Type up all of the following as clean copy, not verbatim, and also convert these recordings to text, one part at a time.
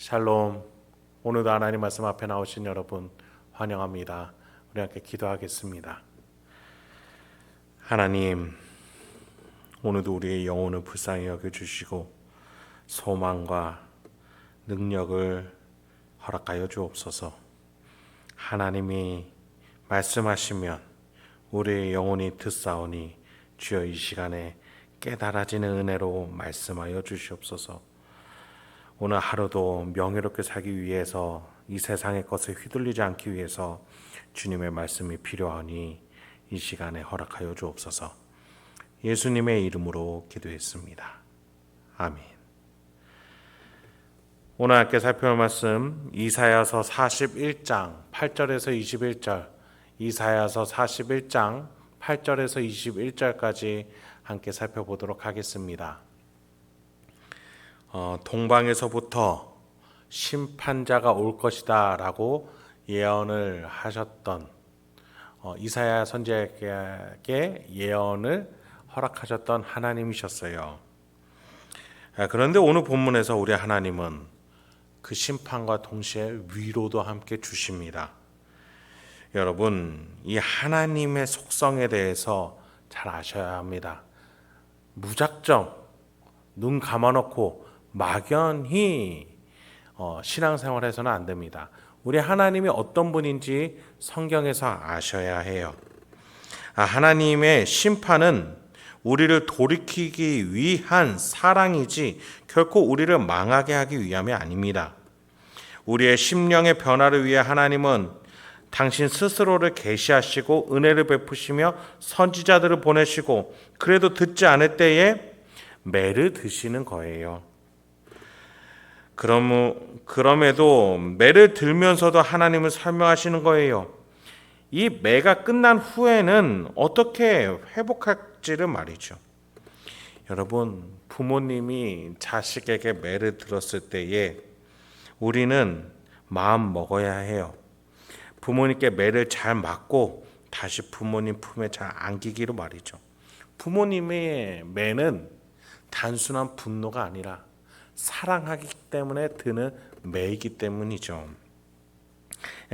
샬롬. 오늘도 하나님 말씀 앞에 나오신 여러분 환영합니다. 우리 함께 기도하겠습니다. 하나님, 오늘도 우리의 영혼을 불쌍히 여겨주시고 소망과 능력을 허락하여 주옵소서. 하나님이 말씀하시면 우리의 영혼이 듣사오니 주여 이 시간에 깨달아지는 은혜로 말씀하여 주시옵소서. 오늘 하루도 명예롭게 살기 위해서 이 세상의 것에 휘둘리지 않기 위해서 주님의 말씀이 필요하니 이 시간에 허락하여 주옵소서. 예수님의 이름으로 기도했습니다. 아멘. 오늘 함께 살펴볼 말씀 이사야서 41장 8절에서 21절, 이사야서 41장 8절에서 21절까지 함께 살펴보도록 하겠습니다. 동방에서부터 심판자가 올 것이다 라고 예언을 하셨던 이사야 선지자에게 예언을 허락하셨던 하나님이셨어요. 그런데 오늘 본문에서 우리 하나님은 그 심판과 동시에 위로도 함께 주십니다. 여러분, 이 하나님의 속성에 대해서 잘 아셔야 합니다. 무작정 눈 감아놓고 막연히 신앙생활해서는 안 됩니다. 우리 하나님이 어떤 분인지 성경에서 아셔야 해요. 하나님의 심판은 우리를 돌이키기 위한 사랑이지 결코 우리를 망하게 하기 위함이 아닙니다. 우리의 심령의 변화를 위해 하나님은 당신 스스로를 계시하시고 은혜를 베푸시며 선지자들을 보내시고 그래도 듣지 않을 때에 매를 드시는 거예요. 그럼에도 매를 들면서도 하나님을 설명하시는 거예요. 이 매가 끝난 후에는 어떻게 회복할지를 말이죠. 여러분, 부모님이 자식에게 매를 들었을 때에 우리는 마음 먹어야 해요. 부모님께 매를 잘 맞고 다시 부모님 품에 잘 안기기로 말이죠. 부모님의 매는 단순한 분노가 아니라 사랑하기 때문에 드는 매이기 때문이죠.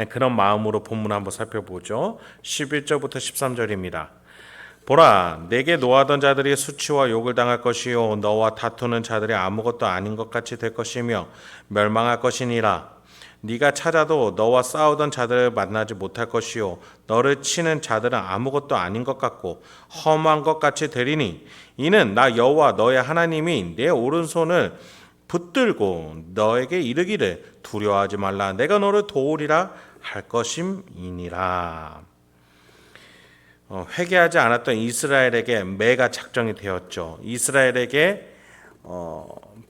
그런 마음으로 본문 한번 살펴보죠. 11절부터 13절입니다. 보라, 내게 노하던 자들이 수치와 욕을 당할 것이요 너와 다투는 자들이 아무것도 아닌 것 같이 될 것이며 멸망할 것이니라. 네가 찾아도 너와 싸우던 자들을 만나지 못할 것이요 너를 치는 자들은 아무것도 아닌 것 같고 험한 것 같이 되리니 이는 나 여호와 너의 하나님이 내 오른손을 붙들고 너에게 이르기를 두려워하지 말라 내가 너를 도우리라 할 것임이니라. 회개하지 않았던 이스라엘에게 매가 작정이 되었죠. 이스라엘에게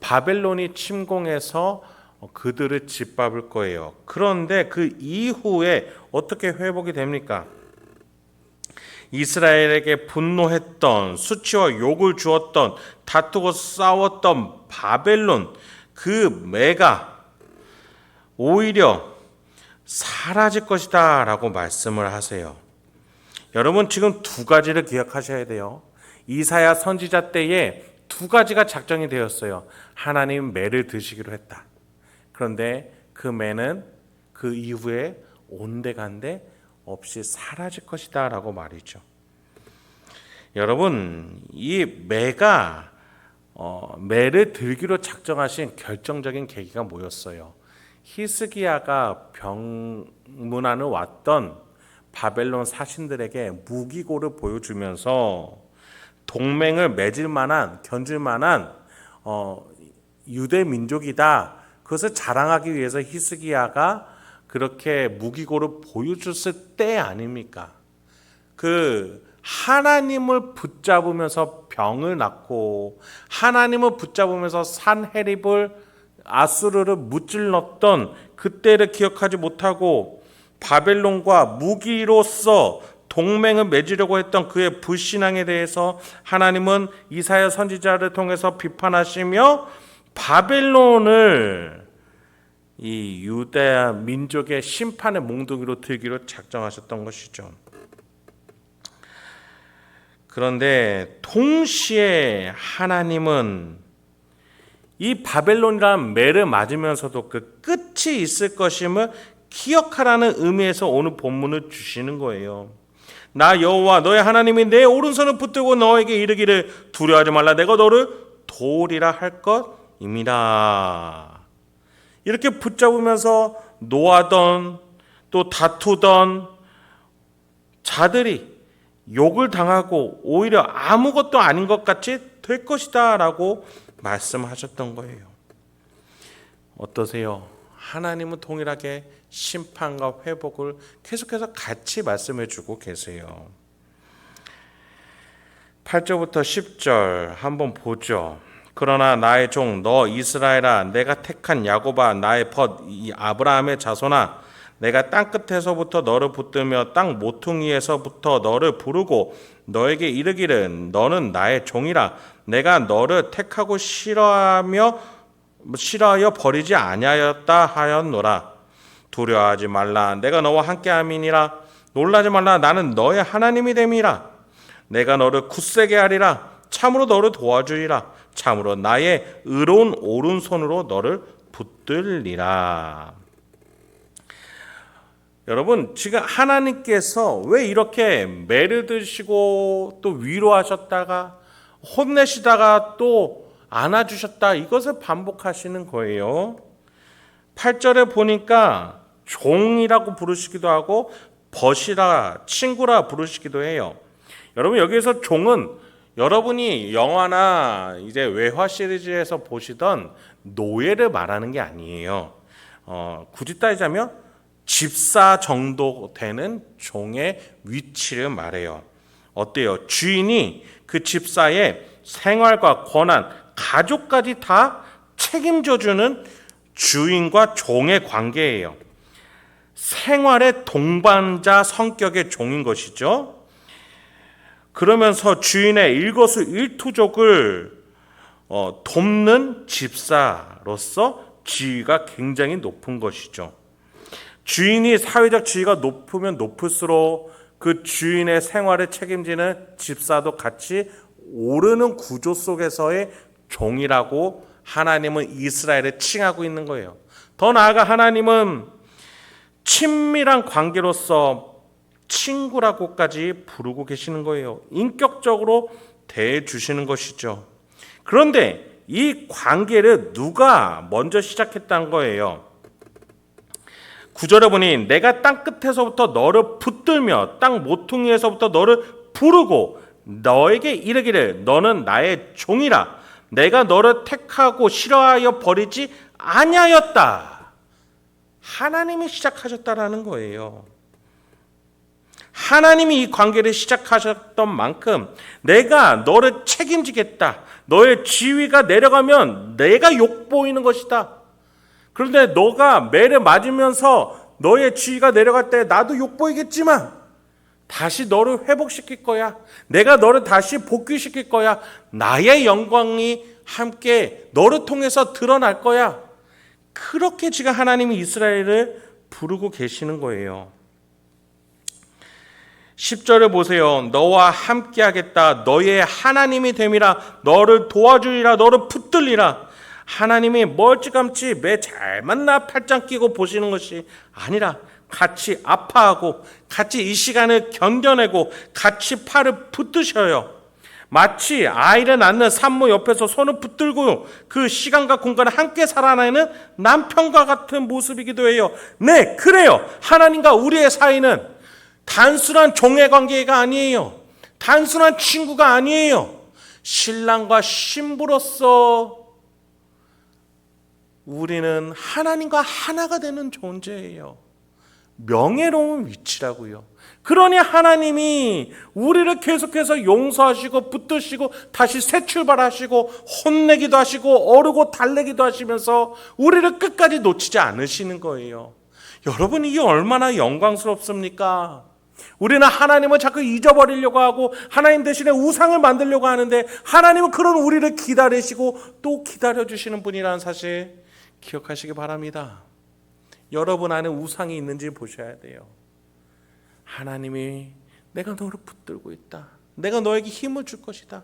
바벨론이 침공해서 그들을 짓밟을 거예요. 그런데 그 이후에 어떻게 회복이 됩니까? 이스라엘에게 분노했던, 수치와 욕을 주었던, 다투고 싸웠던 바벨론, 그 매가 오히려 사라질 것이다 라고 말씀을 하세요. 여러분, 지금 두 가지를 기억하셔야 돼요. 이사야 선지자 때에 두 가지가 작정이 되었어요. 하나님 매를 드시기로 했다. 그런데 그 매는 그 이후에 온데간데 없이 사라질 것이다 라고 말이죠. 여러분, 이 매가 매를 들기로 작정하신 결정적인 계기가 뭐였어요? 히스기야가 병문안을 왔던 바벨론 사신들에게 무기고를 보여주면서 동맹을 맺을 만한, 견줄 만한 유대 민족이다. 그것을 자랑하기 위해서 히스기야가 그렇게 무기고를 보여줬을 때 아닙니까? 그 하나님을 붙잡으면서 병을 낳고 하나님을 붙잡으면서 산헤립을 아수르를 무찔렀던 그때를 기억하지 못하고 바벨론과 무기로서 동맹을 맺으려고 했던 그의 불신앙에 대해서 하나님은 이사야 선지자를 통해서 비판하시며 바벨론을 이 유대 민족의 심판의 몽둥이로 들기로 작정하셨던 것이죠. 그런데 동시에 하나님은 이 바벨론이라는 매를 맞으면서도 그 끝이 있을 것임을 기억하라는 의미에서 오늘 본문을 주시는 거예요. 나 여호와 너의 하나님이 내 오른손을 붙들고 너에게 이르기를 두려워하지 말라 내가 너를 도우리라 할 것입니다. 이렇게 붙잡으면서 노하던 또 다투던 자들이 욕을 당하고 오히려 아무것도 아닌 것 같이 될 것이다 라고 말씀하셨던 거예요. 어떠세요? 하나님은 동일하게 심판과 회복을 계속해서 같이 말씀해 주고 계세요. 8절부터 10절 한번 보죠. 그러나 나의 종 너 이스라엘아 내가 택한 야곱아 나의 벗 이 아브라함의 자손아 내가 땅끝에서부터 너를 붙들며 땅 모퉁이에서부터 너를 부르고 너에게 이르기를 너는 나의 종이라 내가 너를 택하고 싫어하여 버리지 아니하였다 하였노라. 두려워하지 말라 내가 너와 함께함이니라. 놀라지 말라 나는 너의 하나님이 됨이라. 내가 너를 굳세게 하리라. 참으로 너를 도와주리라. 참으로 나의 의로운 오른손으로 너를 붙들리라. 여러분, 지금 하나님께서 왜 이렇게 매를 드시고 또 위로하셨다가 혼내시다가 또 안아주셨다 이것을 반복하시는 거예요. 8절에 보니까 종이라고 부르시기도 하고 벗이라 친구라 부르시기도 해요. 여러분 여기에서 종은 여러분이 영화나 이제 외화 시리즈에서 보시던 노예를 말하는 게 아니에요. 굳이 따지자면 집사 정도 되는 종의 위치를 말해요. 어때요? 주인이 그 집사의 생활과 권한, 가족까지 다 책임져주는 주인과 종의 관계예요. 생활의 동반자 성격의 종인 것이죠. 그러면서 주인의 일거수일투족을 돕는 집사로서 지위가 굉장히 높은 것이죠. 주인이 사회적 지위가 높으면 높을수록 그 주인의 생활을 책임지는 집사도 같이 오르는 구조 속에서의 종이라고 하나님은 이스라엘을 칭하고 있는 거예요. 더 나아가 하나님은 친밀한 관계로서 친구라고까지 부르고 계시는 거예요. 인격적으로 대해주시는 것이죠. 그런데 이 관계를 누가 먼저 시작했다는 거예요. 9절에 보니 내가 땅끝에서부터 너를 붙들며 땅 모퉁이에서부터 너를 부르고 너에게 이르기를 너는 나의 종이라 내가 너를 택하고 싫어하여 버리지 아니하였다. 하나님이 시작하셨다라는 거예요. 하나님이 이 관계를 시작하셨던 만큼 내가 너를 책임지겠다. 너의 지위가 내려가면 내가 욕보이는 것이다. 그런데 너가 매를 맞으면서 너의 지위가 내려갈 때 나도 욕보이겠지만 다시 너를 회복시킬 거야. 내가 너를 다시 복귀시킬 거야. 나의 영광이 함께 너를 통해서 드러날 거야. 그렇게 지금 하나님이 이스라엘을 부르고 계시는 거예요. 10절을 보세요. 너와 함께 하겠다. 너의 하나님이 됨이라. 너를 도와주리라. 너를 붙들리라. 하나님이 멀찌감치 매 잘 만나 팔짱 끼고 보시는 것이 아니라 같이 아파하고 같이 이 시간을 견뎌내고 같이 팔을 붙드셔요. 마치 아이를 낳는 산모 옆에서 손을 붙들고 그 시간과 공간을 함께 살아내는 남편과 같은 모습이기도 해요. 네, 그래요. 하나님과 우리의 사이는 단순한 종의 관계가 아니에요. 단순한 친구가 아니에요. 신랑과 신부로서 우리는 하나님과 하나가 되는 존재예요. 명예로운 위치라고요. 그러니 하나님이 우리를 계속해서 용서하시고 붙드시고 다시 새 출발하시고 혼내기도 하시고 어르고 달래기도 하시면서 우리를 끝까지 놓치지 않으시는 거예요. 여러분 이게 얼마나 영광스럽습니까? 우리는 하나님을 자꾸 잊어버리려고 하고 하나님 대신에 우상을 만들려고 하는데 하나님은 그런 우리를 기다리시고 또 기다려주시는 분이라는 사실 기억하시기 바랍니다. 여러분 안에 우상이 있는지 보셔야 돼요. 하나님이 내가 너를 붙들고 있다. 내가 너에게 힘을 줄 것이다.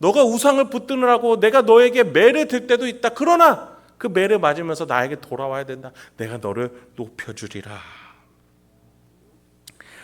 너가 우상을 붙드느라고 내가 너에게 매를 들 때도 있다. 그러나 그 매를 맞으면서 나에게 돌아와야 된다. 내가 너를 높여주리라.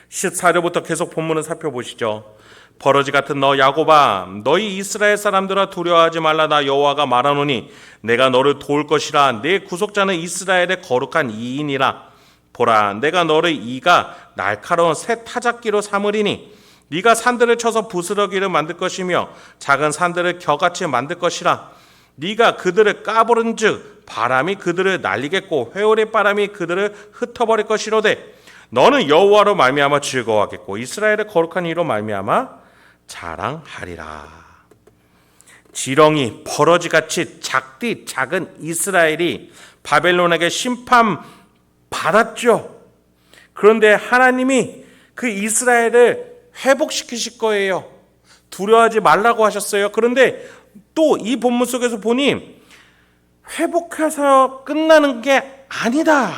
14절부터 계속 본문을 살펴보시죠. 버러지 같은 너 야곱아, 너희 이스라엘 사람들아 두려워하지 말라. 나 여호와가 말하노니 내가 너를 도울 것이라. 내 구속자는 이스라엘의 거룩한 이인이라. 보라, 내가 너를 이가 날카로운 새 타작기로 삼으리니 네가 산들을 쳐서 부스러기를 만들 것이며 작은 산들을 겨같이 만들 것이라. 네가 그들을 까부른즉 바람이 그들을 날리겠고 회오리 바람이 그들을 흩어버릴 것이로되 너는 여호와로 말미암아 즐거워하겠고 이스라엘의 거룩한 이로 말미암아 자랑하리라. 지렁이 버러지같이 작디 작은 이스라엘이 바벨론에게 심판 받았죠. 그런데 하나님이 그 이스라엘을 회복시키실 거예요. 두려워하지 말라고 하셨어요. 그런데 또 이 본문 속에서 보니 회복해서 끝나는 게 아니다.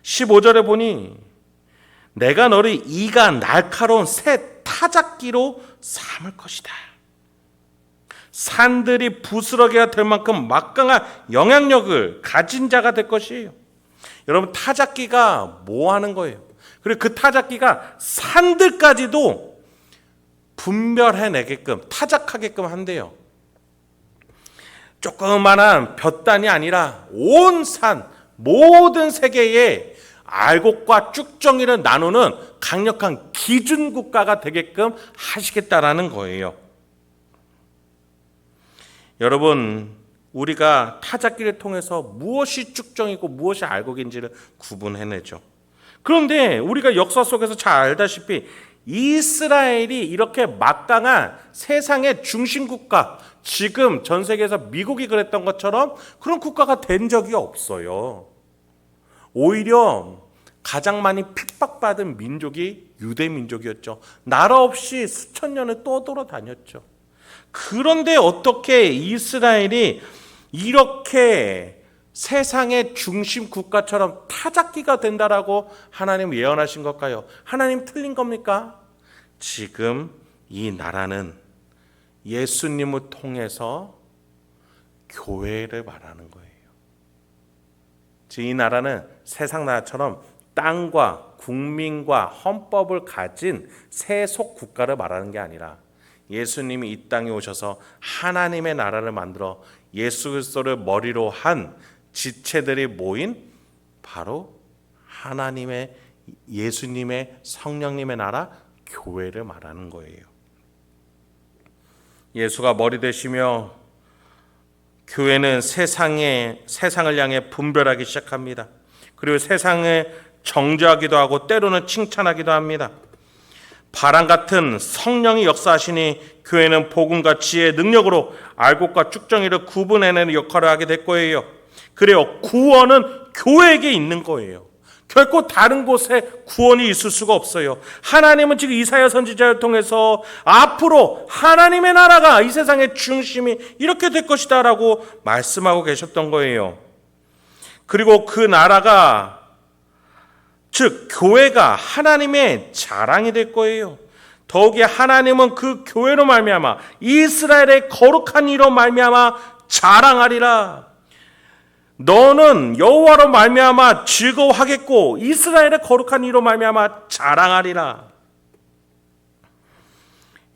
15절에 보니 내가 너를 이가 날카로운 새 타작기로 삼을 것이다. 산들이 부스러기가 될 만큼 막강한 영향력을 가진 자가 될 것이에요. 여러분, 타작기가 뭐 하는 거예요? 그리고 그 타작기가 산들까지도 분별해내게끔 타작하게끔 한대요. 조그만한 볕단이 아니라 온 산, 모든 세계에 알곡과 쭉정이를 나누는 강력한 기준 국가가 되게끔 하시겠다라는 거예요. 여러분, 우리가 타작기를 통해서 무엇이 쭉정이고 무엇이 알곡인지를 구분해내죠. 그런데 우리가 역사 속에서 잘 알다시피 이스라엘이 이렇게 막강한 세상의 중심 국가, 지금 전 세계에서 미국이 그랬던 것처럼 그런 국가가 된 적이 없어요. 오히려 가장 많이 핍박받은 민족이 유대 민족이었죠. 나라 없이 수천 년을 떠돌아다녔죠. 그런데 어떻게 이스라엘이 이렇게 세상의 중심 국가처럼 타작기가 된다라고 하나님 예언하신 걸까요? 하나님 틀린 겁니까? 지금 이 나라는 예수님을 통해서 교회를 말하는 거예요. 이 나라는 세상 나라처럼 땅과 국민과 헌법을 가진 세속 국가를 말하는 게 아니라 예수님이 이 땅에 오셔서 하나님의 나라를 만들어 예수 그리스도를 머리로 한 지체들이 모인 바로 하나님의 예수님의 성령님의 나라 교회를 말하는 거예요. 예수가 머리 되시며 교회는 세상을 향해 분별하기 시작합니다. 그리고 세상을 정죄하기도 하고 때로는 칭찬하기도 합니다. 바람 같은 성령이 역사하시니 교회는 복음과 지혜의 능력으로 알곡과 쭉정이를 구분해내는 역할을 하게 될 거예요. 그래요, 구원은 교회에게 있는 거예요. 결코 다른 곳에 구원이 있을 수가 없어요. 하나님은 지금 이사야 선지자를 통해서 앞으로 하나님의 나라가 이 세상의 중심이 이렇게 될 것이다 라고 말씀하고 계셨던 거예요. 그리고 그 나라가, 즉 교회가 하나님의 자랑이 될 거예요. 더욱이 하나님은 그 교회로 말미암아 이스라엘의 거룩한 이로 말미암아 자랑하리라. 너는 여호와로 말미암아 즐거워하겠고 이스라엘의 거룩한 이로 말미암아 자랑하리라.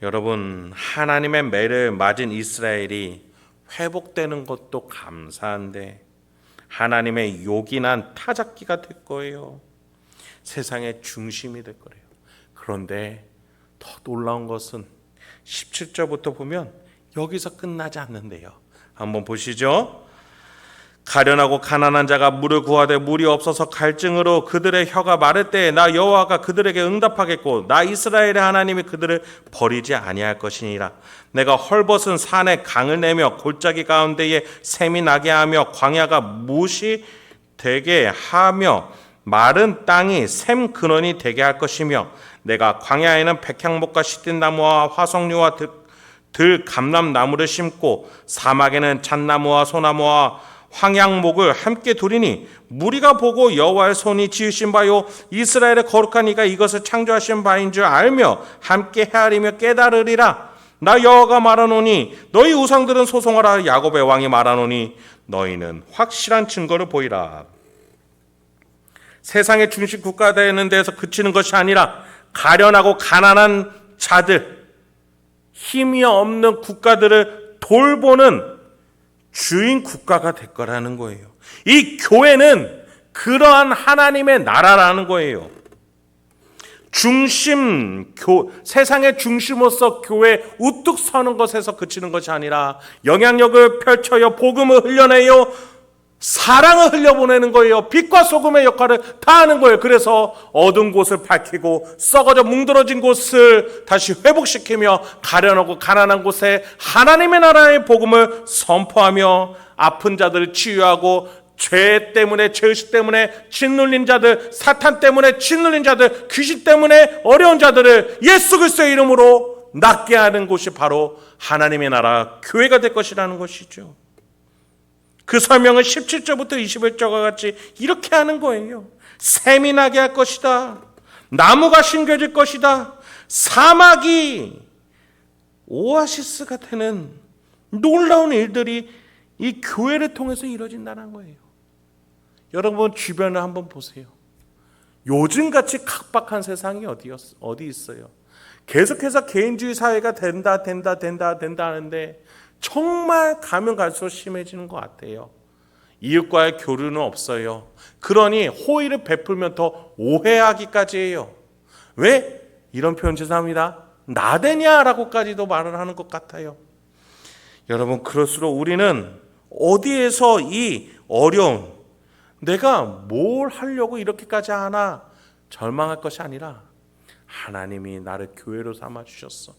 여러분, 하나님의 매를 맞은 이스라엘이 회복되는 것도 감사한데 하나님의 요긴한 타작기가 될 거예요. 세상의 중심이 될 거예요. 그런데 더 놀라운 것은 17절부터 보면 여기서 끝나지 않는데요. 한번 보시죠. 가련하고 가난한 자가 물을 구하되 물이 없어서 갈증으로 그들의 혀가 마를 때에 나 여호와가 그들에게 응답하겠고 나 이스라엘의 하나님이 그들을 버리지 아니할 것이니라. 내가 헐벗은 산에 강을 내며 골짜기 가운데에 샘이 나게 하며 광야가 무시 되게 하며 마른 땅이 샘 근원이 되게 할 것이며 내가 광야에는 백향목과 시딘나무와 화석류와 들 감람나무를 심고 사막에는 잣나무와 소나무와 황양목을 함께 두리니 무리가 보고 여호와의 손이 지으신 바요 이스라엘의 거룩한 이가 이것을 창조하신 바인 줄 알며 함께 헤아리며 깨달으리라. 나 여호와가 말하노니 너희 우상들은 소송하라. 야곱의 왕이 말하노니 너희는 확실한 증거를 보이라. 세상의 중심 국가 되는 데에서 그치는 것이 아니라 가련하고 가난한 자들, 힘이 없는 국가들을 돌보는 주인 국가가 될 거라는 거예요. 이 교회는 그러한 하나님의 나라라는 거예요. 세상의 중심으로서 교회 우뚝 서는 것에서 그치는 것이 아니라 영향력을 펼쳐요, 복음을 흘려내요, 사랑을 흘려보내는 거예요. 빛과 소금의 역할을 다 하는 거예요. 그래서 어두운 곳을 밝히고 썩어져 뭉들어진 곳을 다시 회복시키며 가련하고 가난한 곳에 하나님의 나라의 복음을 선포하며 아픈 자들을 치유하고 죄 때문에, 죄의식 때문에 짓눌린 자들, 사탄 때문에 짓눌린 자들, 귀신 때문에 어려운 자들을 예수 그리스도의 이름으로 낫게 하는 곳이 바로 하나님의 나라 교회가 될 것이라는 것이죠. 그 설명은 17절부터 21절과 같이 이렇게 하는 거예요. 샘이 나게 할 것이다. 나무가 심겨질 것이다. 사막이 오아시스가 되는 놀라운 일들이 이 교회를 통해서 이루어진다는 거예요. 여러분 주변을 한번 보세요. 요즘같이 각박한 세상이 어디 있어요? 계속해서 개인주의 사회가 된다 하는데 정말 가면 갈수록 심해지는 것 같아요. 이웃과의 교류는 없어요. 그러니 호의를 베풀면 더 오해하기까지 해요. 왜? 이런 표현 죄송합니다. 나대냐라고까지도 말을 하는 것 같아요. 여러분 그럴수록 우리는 어디에서 이 어려움, 내가 뭘 하려고 이렇게까지 하나 절망할 것이 아니라 하나님이 나를 교회로 삼아주셨어.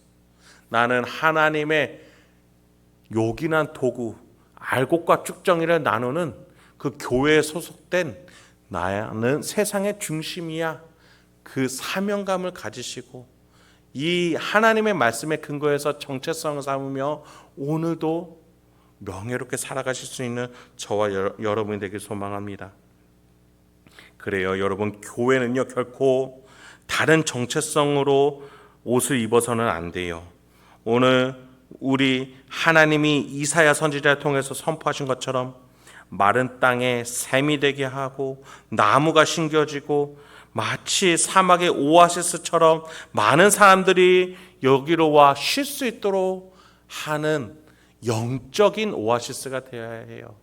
나는 하나님의 요긴한 도구, 알곡과 쭉정이를 나누는 그 교회에 소속된 나는 세상의 중심이야. 그 사명감을 가지시고 이 하나님의 말씀에 근거해서 정체성을 삼으며 오늘도 명예롭게 살아가실 수 있는 저와 여러분이 되길 소망합니다. 그래요. 여러분 교회는요 결코 다른 정체성으로 옷을 입어서는 안 돼요. 오늘 우리 하나님이 이사야 선지자를 통해서 선포하신 것처럼 마른 땅에 샘이 되게 하고 나무가 심겨지고 마치 사막의 오아시스처럼 많은 사람들이 여기로 와 쉴 수 있도록 하는 영적인 오아시스가 되어야 해요.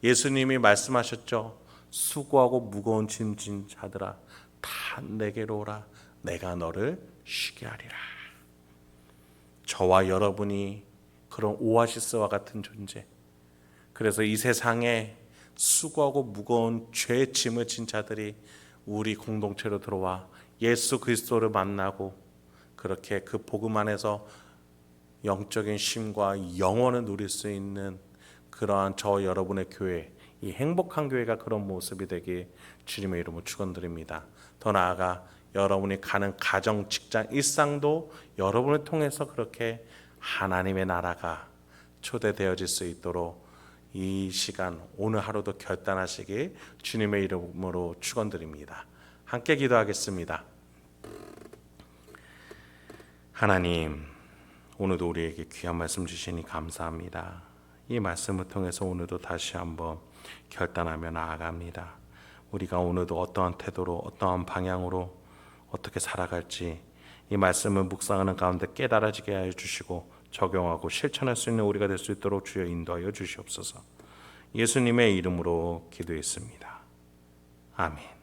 예수님이 말씀하셨죠. 수고하고 무거운 짐 진 자들아 다 내게로 오라. 내가 너를 쉬게 하리라. 저와 여러분이 그런 오아시스와 같은 존재. 그래서 이 세상에 수고하고 무거운 죄의 짐을 진 자들이 우리 공동체로 들어와 예수 그리스도를 만나고 그렇게 그 복음 안에서 영적인 쉼과 영원을 누릴 수 있는 그러한 저 여러분의 교회, 이 행복한 교회가 그런 모습이 되길 주님의 이름으로 축원드립니다. 더 나아가 여러분이 가는 가정, 직장, 일상도 여러분을 통해서 그렇게 하나님의 나라가 초대되어질 수 있도록 이 시간 오늘 하루도 결단하시길 주님의 이름으로 축원드립니다. 함께 기도하겠습니다. 하나님, 오늘도 우리에게 귀한 말씀 주시니 감사합니다. 이 말씀을 통해서 오늘도 다시 한번 결단하며 나아갑니다. 우리가 오늘도 어떠한 태도로 어떠한 방향으로 어떻게 살아갈지 이 말씀을 묵상하는 가운데 깨달아지게 하여 주시고 적용하고 실천할 수 있는 우리가 될 수 있도록 주여 인도하여 주시옵소서. 예수님의 이름으로 기도했습니다. 아멘.